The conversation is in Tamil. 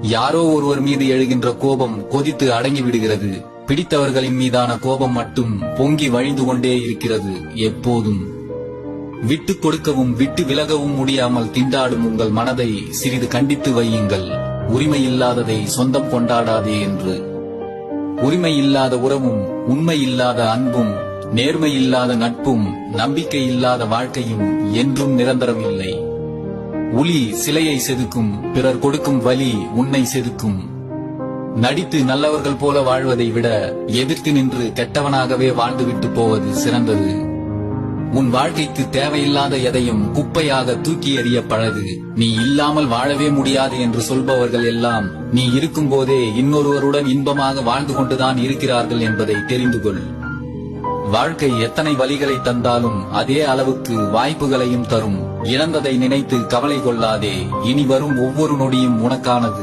யாரோ ஒருவர் மீது எழுகின்ற கோபம் கொதித்து அடங்கி விடுகிறது. பிடித்தவர்களின் மீதான கோபம் மட்டும் பொங்கி வழிந்து கொண்டே இருக்கிறது எப்போதும். விட்டுக் கொடுக்கவும் விட்டு விலகவும் முடியாமல் திண்டாடும் உங்கள் மனதை சிறிது கண்டித்து வையுங்கள். உரிமை இல்லாததை சொந்தம் கொண்டாடாதே என்று. உரிமை இல்லாத உறவும், உண்மை இல்லாத அன்பும், நேர்மை இல்லாத நட்பும், நம்பிக்கை இல்லாத வாழ்க்கையும் என்றும் நிரந்தரம் இல்லை. உளி சிலையை செதுக்கும், பிறர் கொடுக்கும் வலி உன்னை செதுக்கும். நடித்து நல்லவர்கள் போல வாழ்வதை விட எதிர்த்து நின்று கெட்டவனாகவே வாழ்ந்துவிட்டு போவது சிறந்தது. உன் வாழ்க்கைக்கு தேவையில்லாத எதையும் குப்பையாக தூக்கி எறிய பழகு. நீ இல்லாமல் வாழவே முடியாது என்று சொல்பவர்கள் எல்லாம் நீ இருக்கும் போதே இன்னொருவருடன் இன்பமாக வாழ்ந்து கொண்டுதான் இருக்கிறார்கள் என்பதை தெரிந்து கொள். வாழ்க்கை எத்தனை வலிகளை தந்தாலும் அதே அளவுக்கு வாய்ப்புகளையும் தரும். இழந்ததை நினைத்து கவலை கொள்ளாதே. இனி வரும் ஒவ்வொரு நொடியும் உனக்கானது.